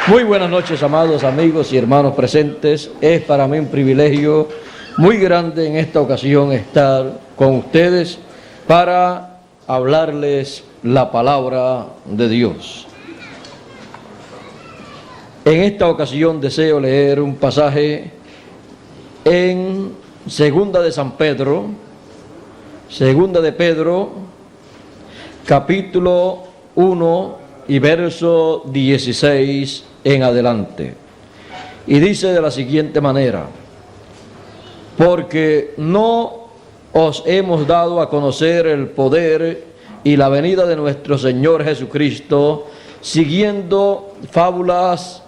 Muy buenas noches, amados amigos y hermanos presentes. Es para mí un privilegio muy grande en esta ocasión estar con ustedes para hablarles la palabra de Dios. En esta ocasión deseo leer un pasaje en Segunda de Pedro, capítulo 1 y verso 16 en adelante. Y dice de la siguiente manera: porque no os hemos dado a conocer el poder y la venida de nuestro Señor Jesucristo, siguiendo fábulas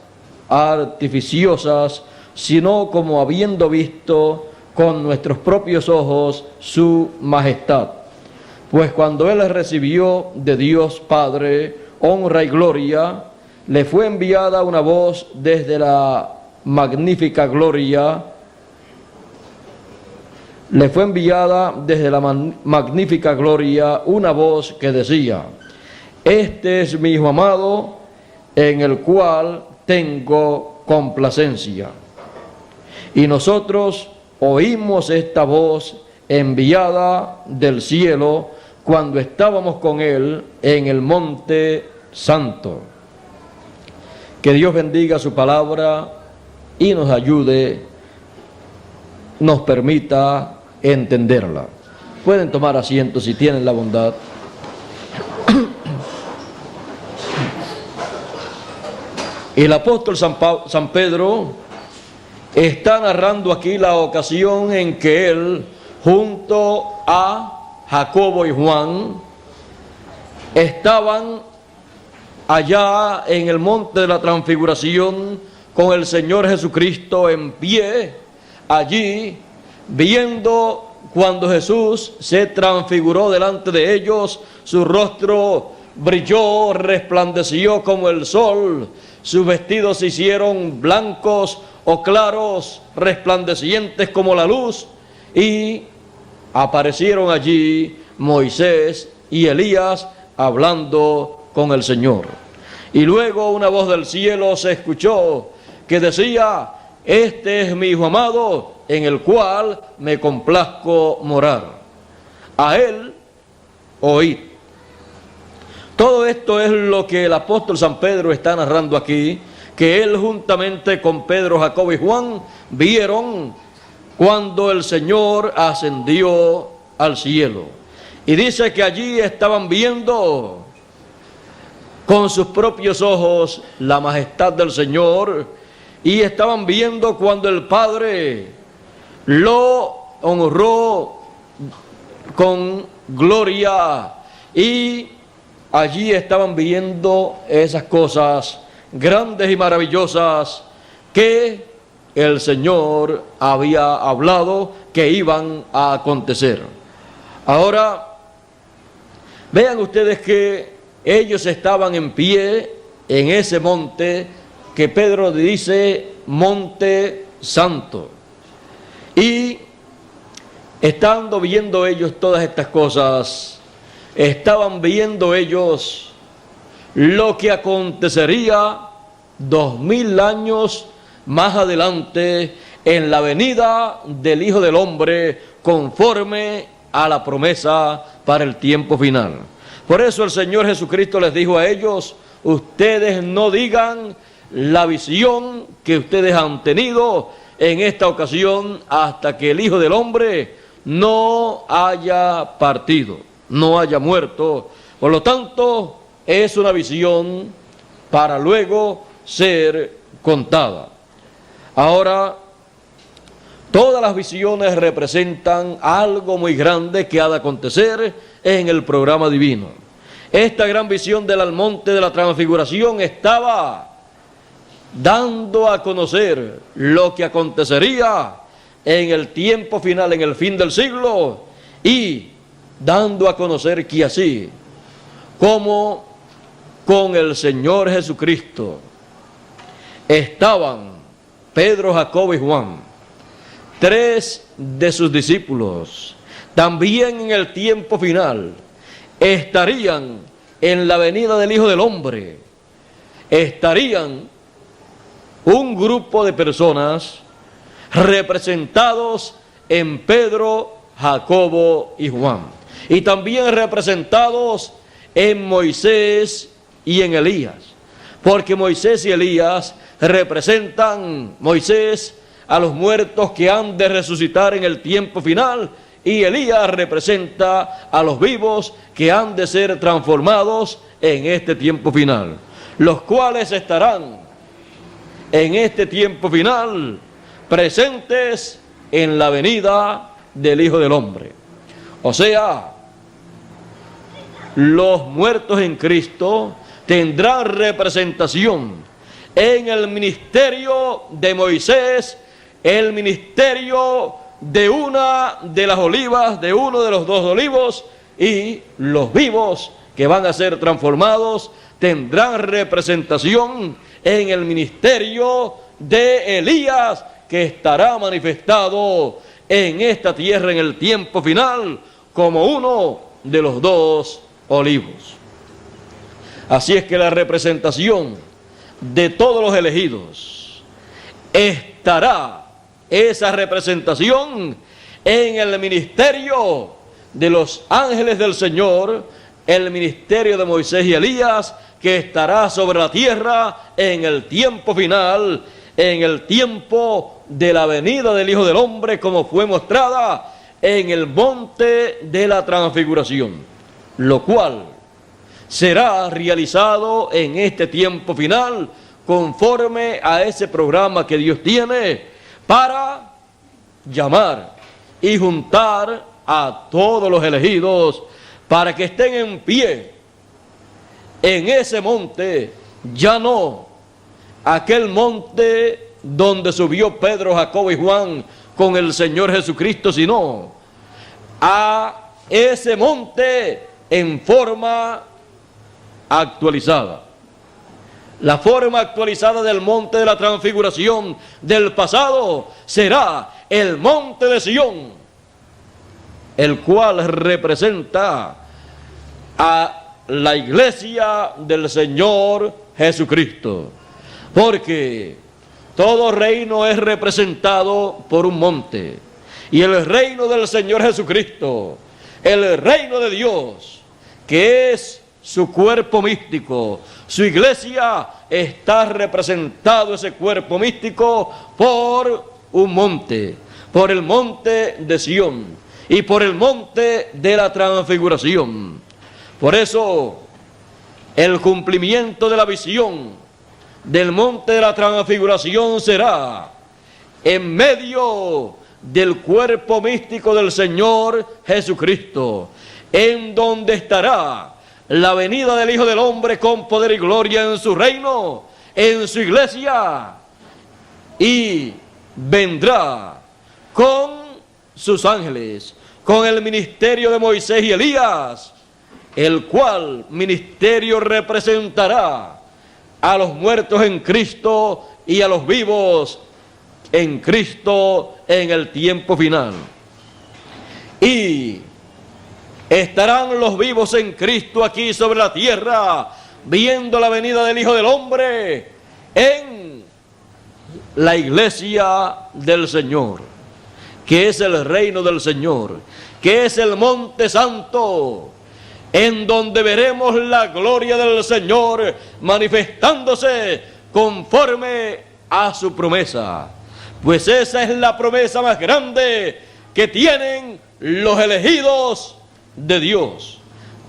artificiosas, sino como habiendo visto con nuestros propios ojos su majestad. Pues cuando Él recibió de Dios Padre honra y gloria, le fue enviada una voz desde la magnífica gloria, una voz que decía: este es mi Hijo amado, en el cual tengo complacencia. Y nosotros oímos esta voz enviada del cielo cuando estábamos con Él en el monte santo. Que Dios bendiga su palabra y nos ayude, nos permita entenderla. Pueden tomar asiento si tienen la bondad. El apóstol San Pedro está narrando aquí la ocasión en que él, junto a Jacobo y Juan, estaban allá en el monte de la Transfiguración con el Señor Jesucristo en pie, allí viendo cuando Jesús se transfiguró delante de ellos. Su rostro brilló, resplandeció como el sol, sus vestidos se hicieron blancos o claros, resplandecientes como la luz, y aparecieron allí Moisés y Elías hablando con el Señor. Y luego una voz del cielo se escuchó que decía: este es mi Hijo amado, en el cual me complazco morar. A Él oíd. Todo esto es lo que el apóstol San Pedro está narrando aquí, que él juntamente con Pedro, Jacobo y Juan vieron cuando el Señor ascendió al cielo. Y dice que allí estaban viendo con sus propios ojos la majestad del Señor, y estaban viendo cuando el Padre lo honró con gloria, y allí estaban viendo esas cosas grandes y maravillosas que el Señor había hablado que iban a acontecer. Ahora, vean ustedes que ellos estaban en pie en ese monte que Pedro dice Monte Santo. Y estando viendo ellos todas estas cosas, estaban viendo ellos lo que acontecería 2000 años más adelante en la venida del Hijo del Hombre, conforme a la promesa para el tiempo final. Por eso el Señor Jesucristo les dijo a ellos: ustedes no digan la visión que ustedes han tenido en esta ocasión hasta que el Hijo del Hombre no haya partido, no haya muerto. Por lo tanto, es una visión para luego ser contada. Ahora, todas las visiones representan algo muy grande que ha de acontecer en el programa divino. Esta gran visión del monte de la Transfiguración estaba dando a conocer lo que acontecería en el tiempo final, en el fin del siglo, y dando a conocer que así como con el Señor Jesucristo estaban Pedro, Jacobo y Juan, 3 de sus discípulos, también en el tiempo final estarían en la venida del Hijo del Hombre, estarían un grupo de personas representados en Pedro, Jacobo y Juan, y también representados en Moisés y en Elías, porque Moisés y Elías representan, Moisés a los muertos que han de resucitar en el tiempo final, y Elías representa a los vivos que han de ser transformados en este tiempo final, los cuales estarán en este tiempo final presentes en la venida del Hijo del Hombre. O sea, los muertos en Cristo tendrán representación en el ministerio de Moisés, el ministerio de una de las olivas, de uno de los dos olivos, y los vivos que van a ser transformados tendrán representación en el ministerio de Elías, que estará manifestado en esta tierra en el tiempo final como uno de los dos olivos. Así es que la representación de todos los elegidos estará, esa representación, en el ministerio de los ángeles del Señor, el ministerio de Moisés y Elías, que estará sobre la tierra en el tiempo final, en el tiempo de la venida del Hijo del Hombre, como fue mostrada en el monte de la transfiguración, lo cual será realizado en este tiempo final conforme a ese programa que Dios tiene para llamar y juntar a todos los elegidos para que estén en pie en ese monte, ya no aquel monte donde subió Pedro, Jacobo y Juan con el Señor Jesucristo, sino a ese monte en forma actualizada. La forma actualizada del monte de la transfiguración del pasado será el monte de Sión, el cual representa a la iglesia del Señor Jesucristo, porque todo reino es representado por un monte, y el reino del Señor Jesucristo, el reino de Dios, que es su cuerpo místico, su iglesia, está representado ese cuerpo místico por un monte, por el monte de Sión y por el monte de la transfiguración. Por eso, el cumplimiento de la visión del monte de la transfiguración será en medio del cuerpo místico del Señor Jesucristo, en donde estará la venida del Hijo del Hombre con poder y gloria en su reino, en su iglesia, y vendrá con sus ángeles, con el ministerio de Moisés y Elías, el cual ministerio representará a los muertos en Cristo y a los vivos en Cristo en el tiempo final. Y estarán los vivos en Cristo aquí sobre la tierra, viendo la venida del Hijo del Hombre en la iglesia del Señor, que es el reino del Señor, que es el monte santo, en donde veremos la gloria del Señor manifestándose conforme a su promesa. Pues esa es la promesa más grande que tienen los elegidos de Dios.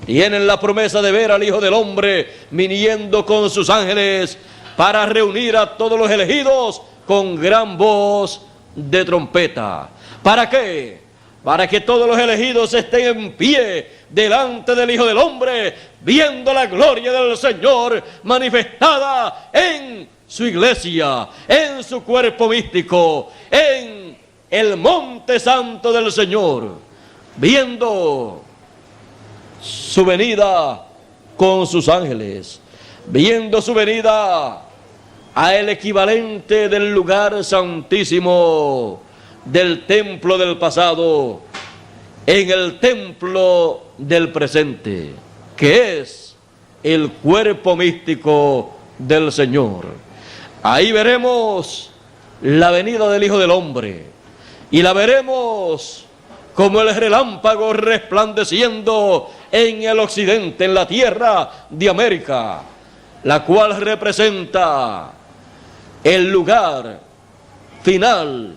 Tienen la promesa de ver al Hijo del Hombre viniendo con sus ángeles para reunir a todos los elegidos con gran voz de trompeta. ¿Para qué? Para que todos los elegidos estén en pie delante del Hijo del Hombre, viendo la gloria del Señor manifestada en su iglesia, en su cuerpo místico, en el monte santo del Señor, viendo su venida con sus ángeles, viendo su venida a el equivalente del lugar santísimo del templo del pasado, en el templo del presente, que es el cuerpo místico del Señor. Ahí veremos la venida del Hijo del Hombre, y la veremos como el relámpago resplandeciendo en el occidente, en la tierra de América, la cual representa el lugar final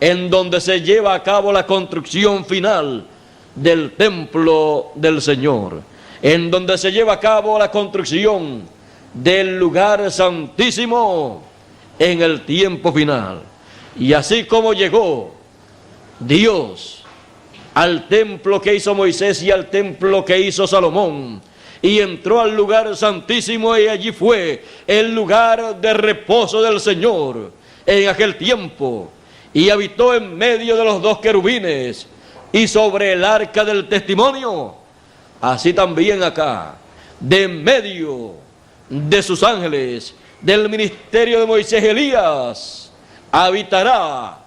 en donde se lleva a cabo la construcción final del templo del Señor, en donde se lleva a cabo la construcción del lugar santísimo en el tiempo final. Y así como llegó Dios al templo que hizo Moisés y al templo que hizo Salomón, y entró al lugar santísimo, y allí fue el lugar de reposo del Señor en aquel tiempo, y habitó en medio de los dos querubines y sobre el arca del testimonio. Así también acá, de en medio de sus ángeles, del ministerio de Moisés y Elías, habitará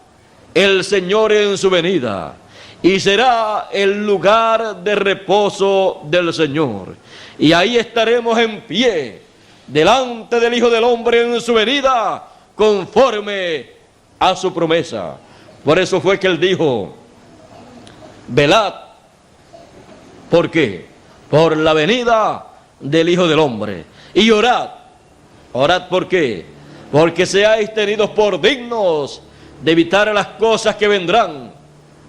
el Señor en su venida, y será el lugar de reposo del Señor. Y ahí estaremos en pie delante del Hijo del Hombre en su venida, conforme a su promesa. Por eso fue que él dijo: velad. ¿Por qué? Por la venida del Hijo del Hombre. Y orad. Orad, ¿por qué? Porque seáis tenidos por dignos de evitar las cosas que vendrán,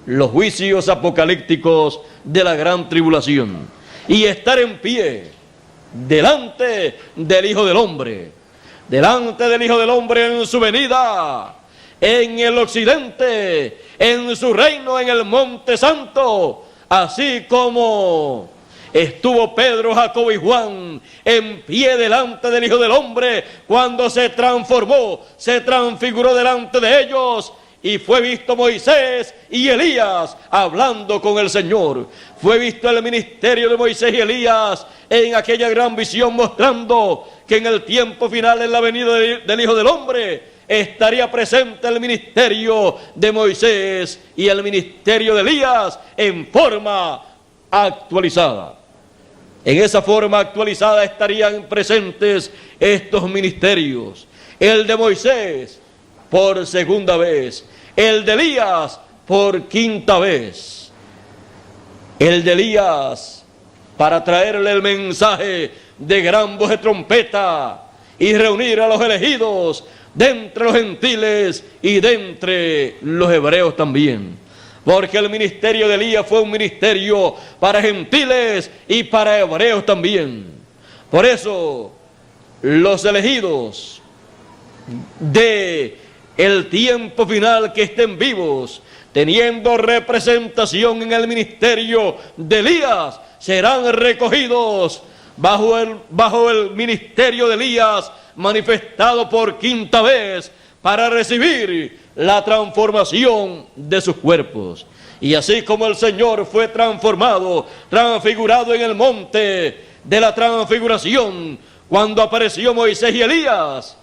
los juicios apocalípticos de la gran tribulación, y estar en pie delante del Hijo del Hombre, delante del Hijo del Hombre en su venida, en el occidente, en su reino, en el Monte Santo, así como estuvo Pedro, Jacobo y Juan en pie delante del Hijo del Hombre cuando se transformó, se transfiguró delante de ellos, y fue visto Moisés y Elías hablando con el Señor. Fue visto el ministerio de Moisés y Elías en aquella gran visión, mostrando que en el tiempo final, en la venida del Hijo del Hombre, estaría presente el ministerio de Moisés y el ministerio de Elías en forma actualizada. En esa forma actualizada estarían presentes estos ministerios: el de Moisés por segunda vez, el de Elías por quinta vez. El de Elías para traerle el mensaje de gran voz de trompeta y reunir a los elegidos de entre los gentiles y de entre los hebreos también. Porque el ministerio de Elías fue un ministerio para gentiles y para hebreos también. Por eso, los elegidos de el tiempo final que estén vivos, teniendo representación en el ministerio de Elías, serán recogidos bajo el ministerio de Elías, manifestado por quinta vez, para recibir la transformación de sus cuerpos. Y así como el Señor fue transformado, transfigurado en el monte de la transfiguración, cuando apareció Moisés y Elías,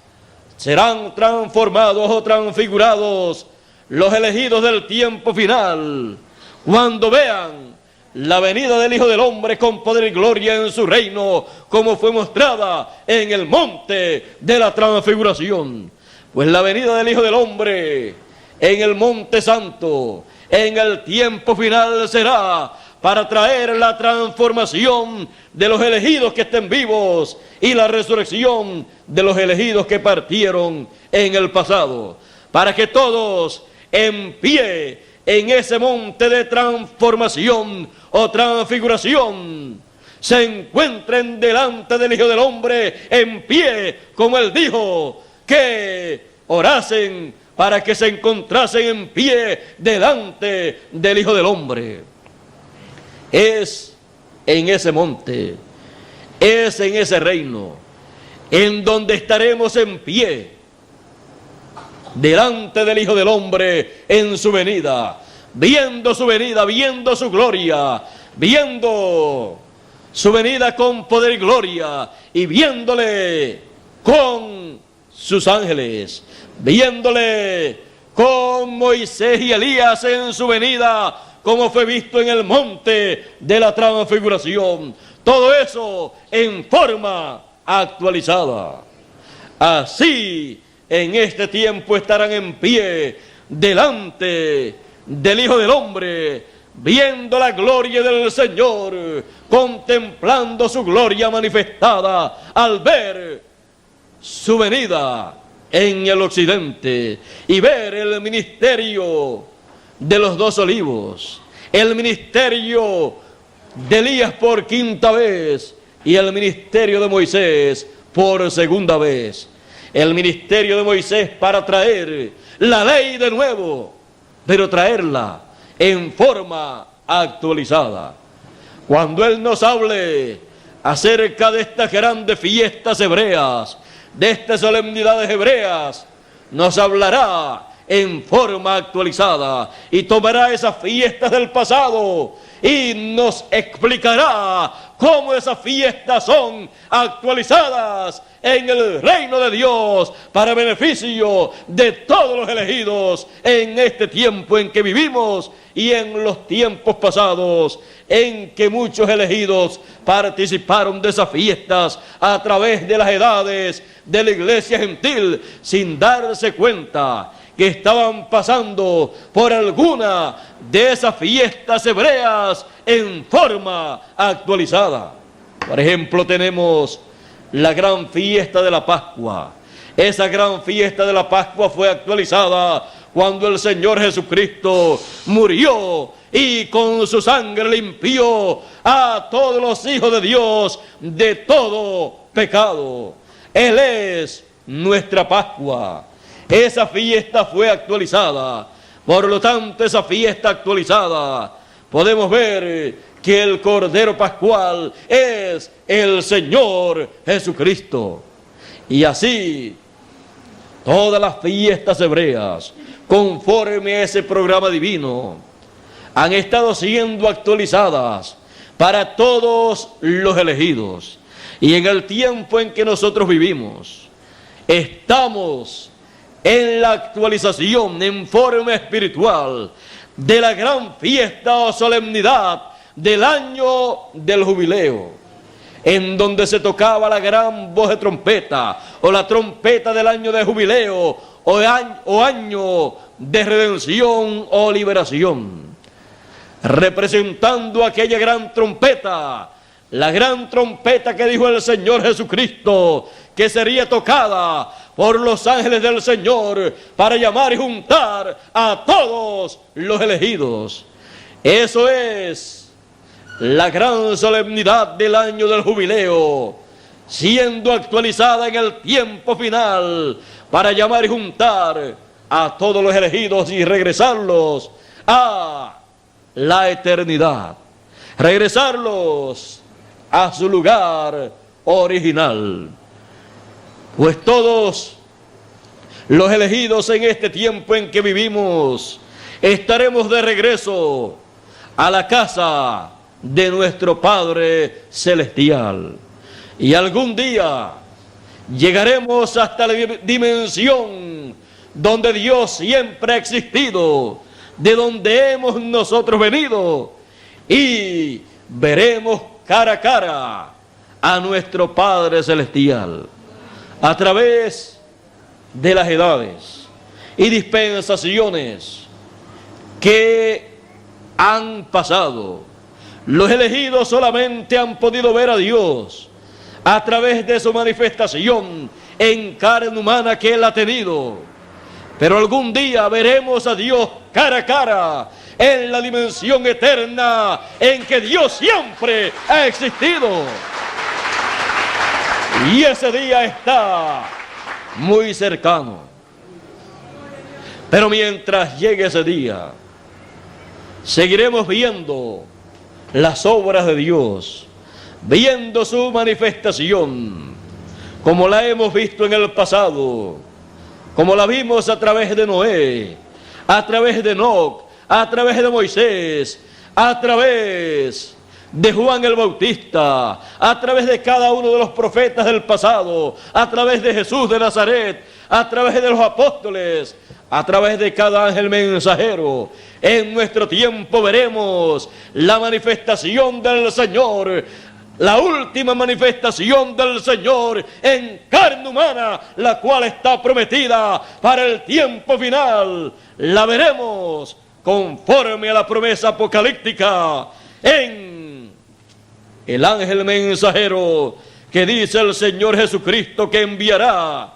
serán transformados o transfigurados los elegidos del tiempo final, cuando vean la venida del Hijo del Hombre con poder y gloria en su reino, como fue mostrada en el monte de la transfiguración. Pues la venida del Hijo del Hombre en el Monte Santo, en el tiempo final, será para traer la transformación de los elegidos que estén vivos y la resurrección de los elegidos que partieron en el pasado, para que todos en pie en ese monte de transformación o transfiguración se encuentren delante del Hijo del Hombre en pie, como él dijo, que orasen para que se encontrasen en pie delante del Hijo del Hombre. Es en ese monte, es en ese reino, en donde estaremos en pie delante del Hijo del Hombre en su venida, viendo su venida, viendo su gloria, viendo su venida con poder y gloria, y viéndole con sus ángeles, viéndole con Moisés y Elías en su venida, como fue visto en el monte de la transfiguración. Todo eso en forma actualizada. Así en este tiempo estarán en pie delante del Hijo del Hombre, viendo la gloria del Señor, contemplando su gloria manifestada al ver su venida en el occidente y ver el ministerio de los 2 olivos, el ministerio de Elías por 5ª vez y el ministerio de Moisés por 2ª vez. El ministerio de Moisés para traer la ley de nuevo, pero traerla en forma actualizada. Cuando Él nos hable acerca de estas grandes fiestas hebreas, de estas solemnidades hebreas, nos hablará en forma actualizada y tomará esas fiestas del pasado y nos explicará cómo esas fiestas son actualizadas en el reino de Dios para beneficio de todos los elegidos en este tiempo en que vivimos y en los tiempos pasados en que muchos elegidos participaron de esas fiestas a través de las edades de la iglesia gentil sin darse cuenta que estaban pasando por alguna de esas fiestas hebreas en forma actualizada. Por ejemplo, tenemos la gran fiesta de la Pascua. Esa gran fiesta de la Pascua fue actualizada cuando el Señor Jesucristo murió y con su sangre limpió a todos los hijos de Dios de todo pecado. Él es nuestra Pascua. Esa fiesta fue actualizada. Por lo tanto, esa fiesta actualizada, podemos ver que el Cordero Pascual es el Señor Jesucristo. Y así, todas las fiestas hebreas, conforme a ese programa divino, han estado siendo actualizadas para todos los elegidos. Y en el tiempo en que nosotros vivimos, estamos en la actualización en forma espiritual de la gran fiesta o solemnidad del año del jubileo, en donde se tocaba la gran voz de trompeta o la trompeta del año de jubileo o año de redención o liberación, representando aquella gran trompeta, la gran trompeta que dijo el Señor Jesucristo que sería tocada por los ángeles del Señor para llamar y juntar a todos los elegidos. Eso es la gran solemnidad del año del jubileo, siendo actualizada en el tiempo final para llamar y juntar a todos los elegidos y regresarlos a la eternidad, regresarlos a su lugar original. Pues todos los elegidos en este tiempo en que vivimos estaremos de regreso a la casa de nuestro Padre Celestial. Y algún día llegaremos hasta la dimensión donde Dios siempre ha existido, de donde hemos nosotros venido, y veremos cara a cara a nuestro Padre Celestial a través de las edades y dispensaciones que han pasado. Los elegidos solamente han podido ver a Dios a través de su manifestación en carne humana que Él ha tenido, pero algún día veremos a Dios cara a cara en la dimensión eterna en que Dios siempre ha existido. Y ese día está muy cercano. Pero mientras llegue ese día, seguiremos viendo las obras de Dios, viendo su manifestación, como la hemos visto en el pasado, como la vimos a través de Noé, a través de Enoc, a través de Moisés, a través de Juan el Bautista, a través de cada uno de los profetas del pasado, a través de Jesús de Nazaret, a través de los apóstoles, a través de cada ángel mensajero. En nuestro tiempo veremos la manifestación del Señor la última manifestación del Señor en carne humana, la cual está prometida para el tiempo final, la veremos conforme a la promesa apocalíptica en el ángel mensajero que dice el Señor Jesucristo que enviará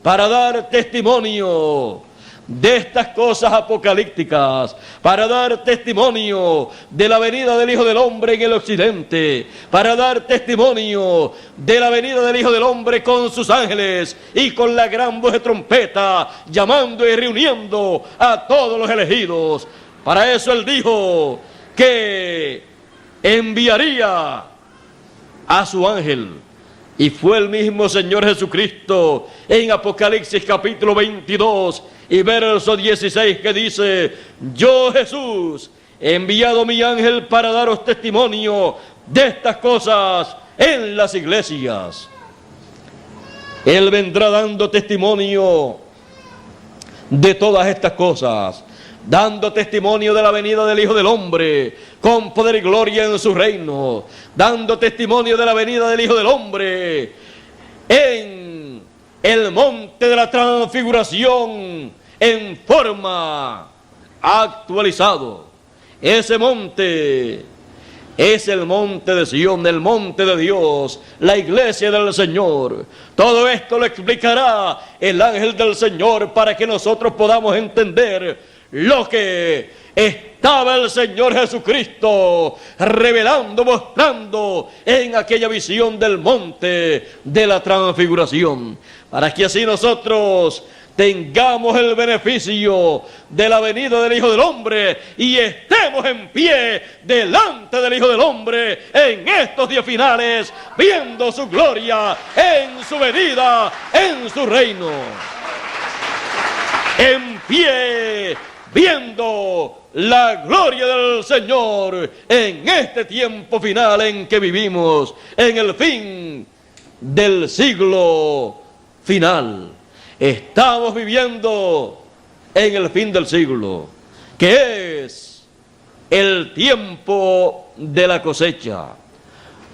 para dar testimonio de estas cosas apocalípticas, para dar testimonio de la venida del Hijo del Hombre en el occidente, para dar testimonio de la venida del Hijo del Hombre con sus ángeles y con la gran voz de trompeta, llamando y reuniendo a todos los elegidos. Para eso Él dijo que enviaría a su ángel. Y fue el mismo Señor Jesucristo en Apocalipsis capítulo 22 y verso 16 que dice: yo, Jesús, he enviado mi ángel para daros testimonio de estas cosas en las iglesias. Él vendrá dando testimonio de todas estas cosas, dando testimonio de la venida del Hijo del Hombre con poder y gloria en su reino, dando testimonio de la venida del Hijo del Hombre en el monte de la transfiguración en forma actualizado. Ese monte es el monte de Sion, el monte de Dios, la iglesia del Señor. Todo esto lo explicará el ángel del Señor para que nosotros podamos entender lo que estaba el Señor Jesucristo revelando, mostrando en aquella visión del monte de la transfiguración, para que así nosotros tengamos el beneficio de la venida del Hijo del Hombre y estemos en pie delante del Hijo del Hombre en estos días finales, viendo su gloria en su venida, en su reino. En pie, viendo la gloria del Señor en este tiempo final en que vivimos, en el fin del siglo final. Estamos viviendo en el fin del siglo, que es el tiempo de la cosecha.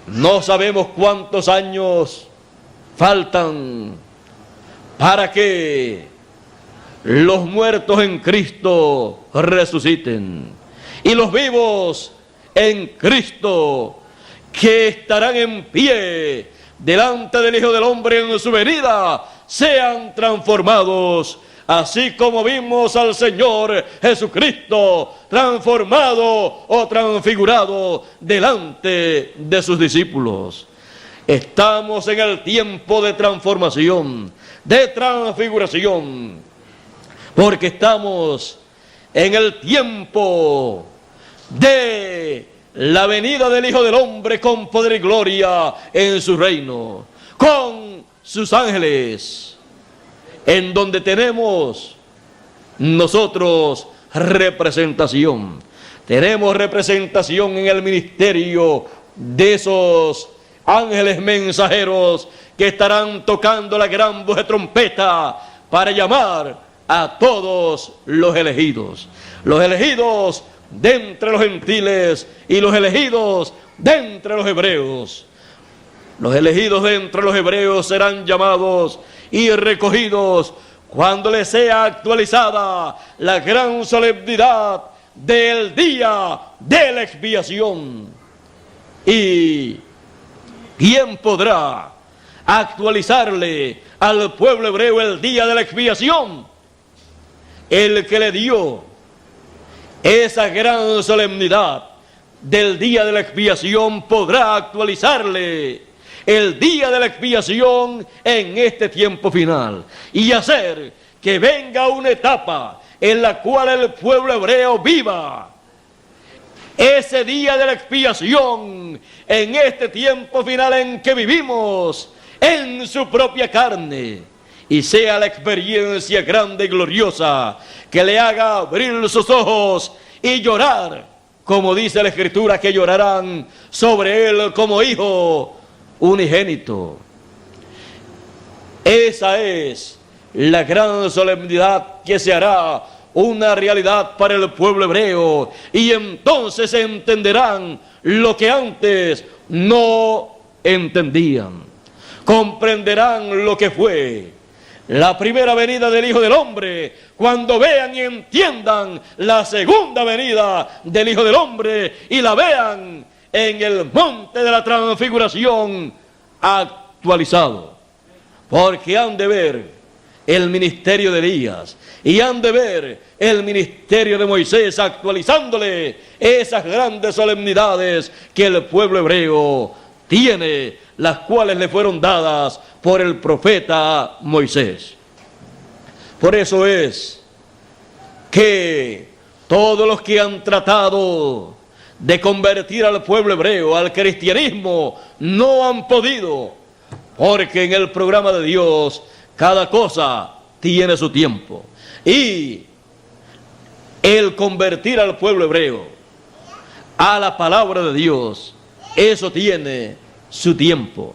No sabemos cuántos años faltan para que los muertos en Cristo resuciten y los vivos en Cristo, que estarán en pie delante del Hijo del Hombre en su venida, sean transformados, así como vimos al Señor Jesucristo transformado o transfigurado delante de sus discípulos. Estamos en el tiempo de transformación, de transfiguración, porque estamos en el tiempo de la venida del Hijo del Hombre con poder y gloria en su reino, con sus ángeles, en donde tenemos nosotros representación. Tenemos representación en el ministerio de esos ángeles mensajeros que estarán tocando la gran voz de trompeta para llamar a todos los elegidos de entre los gentiles y los elegidos de entre los hebreos. Los elegidos de entre los hebreos serán llamados y recogidos cuando les sea actualizada la gran solemnidad del día de la expiación. ¿Y quién podrá actualizarle al pueblo hebreo el día de la expiación? El que le dio esa gran solemnidad del día de la expiación podrá actualizarle el día de la expiación en este tiempo final y hacer que venga una etapa en la cual el pueblo hebreo viva ese día de la expiación en este tiempo final en que vivimos en su propia carne, y sea la experiencia grande y gloriosa que le haga abrir sus ojos y llorar, como dice la Escritura, que llorarán sobre él como hijo unigénito. Esa es la gran solemnidad que se hará una realidad para el pueblo hebreo, y entonces entenderán lo que antes no entendían. Comprenderán lo que fue la primera venida del Hijo del Hombre, cuando vean y entiendan la segunda venida del Hijo del Hombre y la vean en el monte de la transfiguración actualizado. Porque han de ver el ministerio de Elías y han de ver el ministerio de Moisés actualizándole esas grandes solemnidades que el pueblo hebreo tiene, las cuales le fueron dadas por el profeta Moisés. Por eso es que todos los que han tratado de convertir al pueblo hebreo al cristianismo no han podido, porque en el programa de Dios cada cosa tiene su tiempo, y el convertir al pueblo hebreo a la palabra de Dios, eso tiene su tiempo.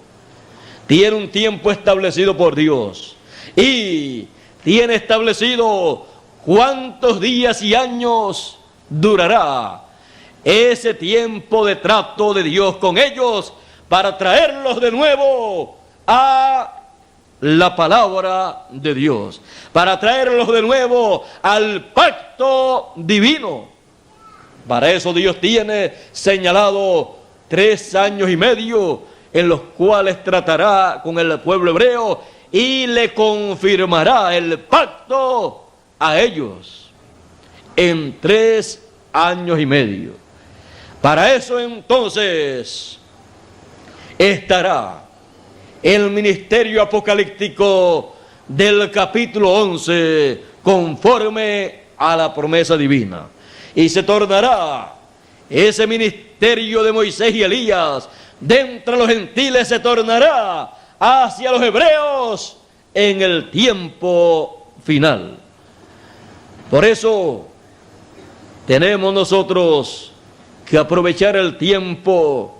Tiene un tiempo establecido por Dios, y tiene establecido cuántos días y años durará ese tiempo de trato de Dios con ellos, para traerlos de nuevo a la palabra de Dios, para traerlos de nuevo al pacto divino. Para eso Dios tiene señalado 3 años y medio en los cuales tratará con el pueblo hebreo y le confirmará el pacto a ellos en 3 años y medio. Para eso entonces estará el ministerio apocalíptico del capítulo 11 conforme a la promesa divina, y se tornará ese ministerio de Moisés y Elías de entre los gentiles, se tornará hacia los hebreos en el tiempo final. Por eso tenemos nosotros que aprovechar el tiempo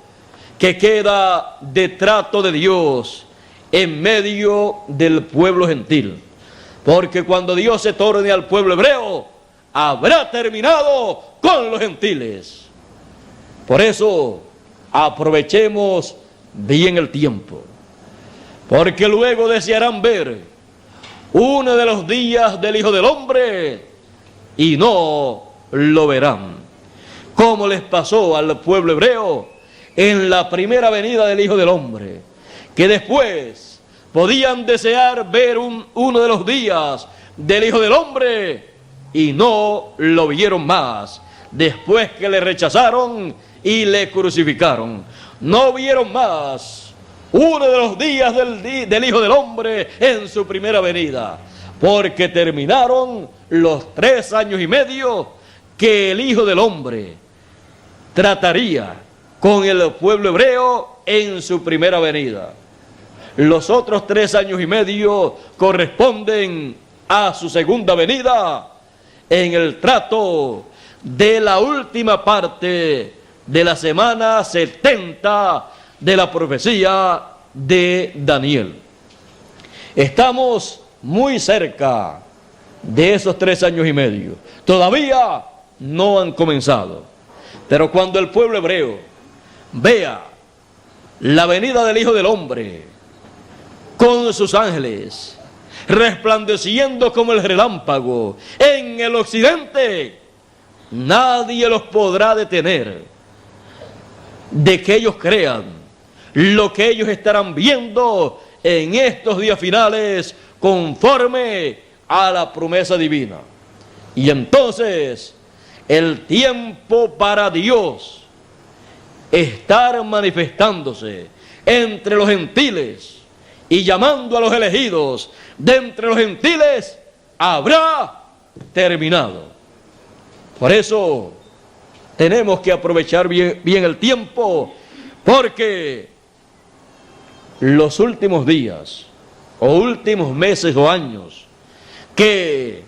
que queda de trato de Dios en medio del pueblo gentil, porque cuando Dios se torne al pueblo hebreo, habrá terminado con los gentiles. Por eso aprovechemos bien el tiempo, porque luego desearán ver uno de los días del Hijo del Hombre y no lo verán, como les pasó al pueblo hebreo en la primera venida del Hijo del Hombre, que después podían desear ver uno de los días del Hijo del Hombre y no lo vieron más, después que le rechazaron y le crucificaron. No vieron más uno de los días del Hijo del Hombre en su primera venida, porque terminaron los 3 años y medio que el Hijo del Hombre trataría con el pueblo hebreo en su primera venida. Los otros 3 años y medio corresponden a su segunda venida, en el trato de la última parte de la semana 70 de la profecía de Daniel. Estamos muy cerca de esos 3 años y medio. Todavía no han comenzado. Pero cuando el pueblo hebreo vea la venida del Hijo del Hombre con sus ángeles resplandeciendo como el relámpago en el occidente, nadie los podrá detener de que ellos crean lo que ellos estarán viendo en estos días finales conforme a la promesa divina. Y entonces el tiempo para Dios estar manifestándose entre los gentiles y llamando a los elegidos de entre los gentiles habrá terminado. Por eso tenemos que aprovechar bien el tiempo, porque los últimos días o últimos meses o años que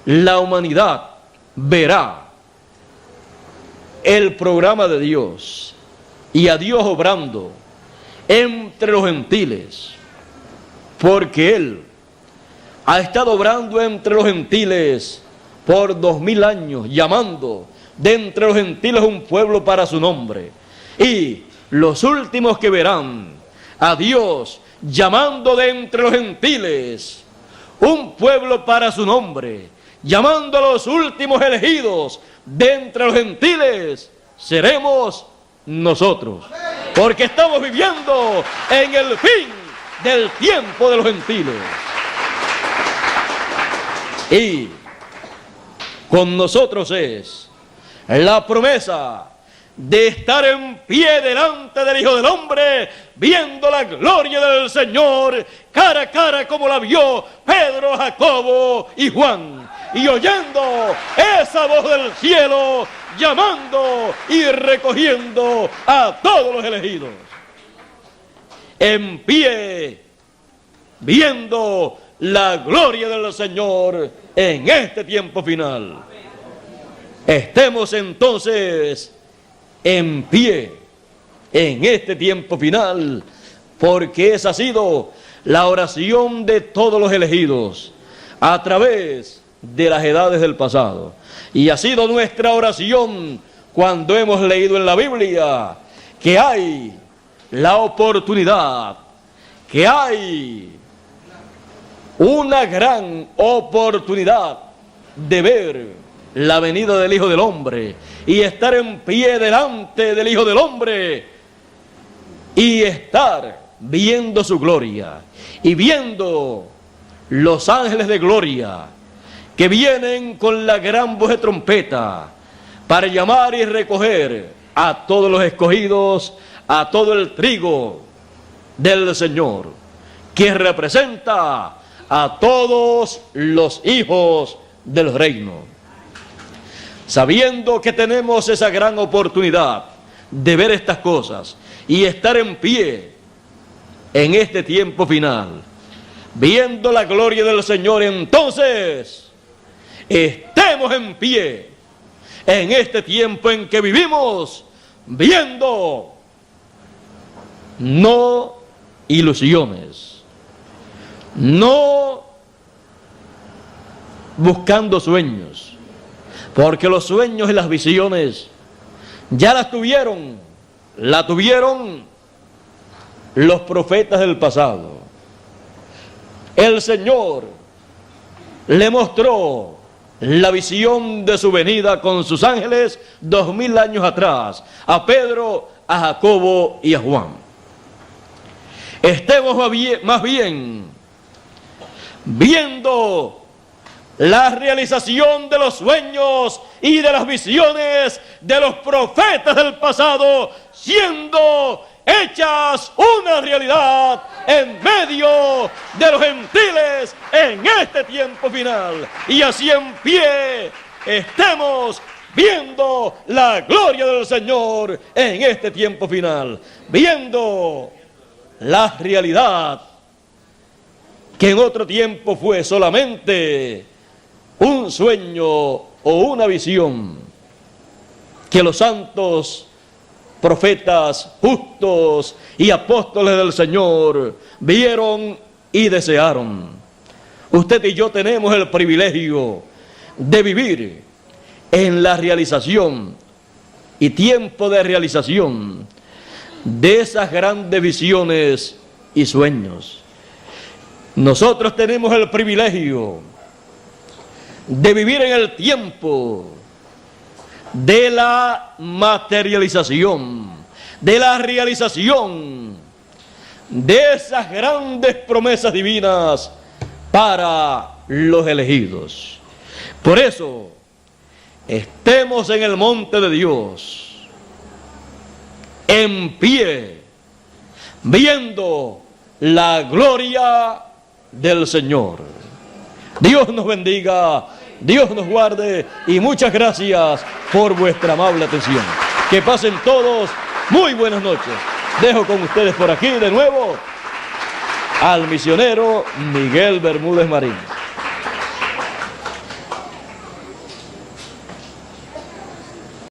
la humanidad verá el programa de Dios y a Dios obrando entre los gentiles, porque Él ha estado obrando entre los gentiles por 2000 años, llamando de entre los gentiles un pueblo para su nombre. Y los últimos que verán a Dios llamando de entre los gentiles un pueblo para su nombre, llamando a los últimos elegidos de entre los gentiles, seremos nosotros, porque estamos viviendo en el fin del tiempo de los gentiles. Y con nosotros es la promesa de estar en pie delante del Hijo del Hombre, viendo la gloria del Señor cara a cara, como la vio Pedro, Jacobo y Juan, y oyendo esa voz del cielo llamando y recogiendo a todos los elegidos. En pie, viendo la gloria del Señor en este tiempo final. Estemos entonces en pie en este tiempo final, porque esa ha sido la oración de todos los elegidos a través de las edades del pasado, y ha sido nuestra oración cuando hemos leído en la Biblia que hay la oportunidad, que hay una gran oportunidad de ver la venida del Hijo del Hombre y estar en pie delante del Hijo del Hombre y estar viendo su gloria y viendo los ángeles de gloria que vienen con la gran voz de trompeta para llamar y recoger a todos los escogidos, a todo el trigo del Señor, que representa a todos los hijos del reino. Sabiendo que tenemos esa gran oportunidad de ver estas cosas y estar en pie en este tiempo final, viendo la gloria del Señor, entonces estemos en pie en este tiempo en que vivimos, viendo no ilusiones, no buscando sueños, porque los sueños y las visiones ya la tuvieron los profetas del pasado. El Señor le mostró la visión de su venida con sus ángeles 2000 años atrás a Pedro, a Jacobo y a Juan. Estemos más bien viendo la realización de los sueños y de las visiones de los profetas del pasado siendo hechas una realidad en medio de los gentiles en este tiempo final. Y así en pie estemos viendo la gloria del Señor en este tiempo final, viendo la realidad que en otro tiempo fue solamente un sueño o una visión que los santos profetas justos y apóstoles del Señor vieron y desearon. Usted y yo tenemos el privilegio de vivir en la realización y tiempo de realización de esas grandes visiones y sueños. Nosotros tenemos el privilegio de vivir en el tiempo de la materialización, de la realización de esas grandes promesas divinas para los elegidos. Por eso, estemos en el monte de Dios, en pie, viendo la gloria del Señor. Dios nos bendiga, Dios nos guarde y muchas gracias por vuestra amable atención. Que pasen todos muy buenas noches. Dejo con ustedes por aquí de nuevo al misionero Miguel Bermúdez Marín.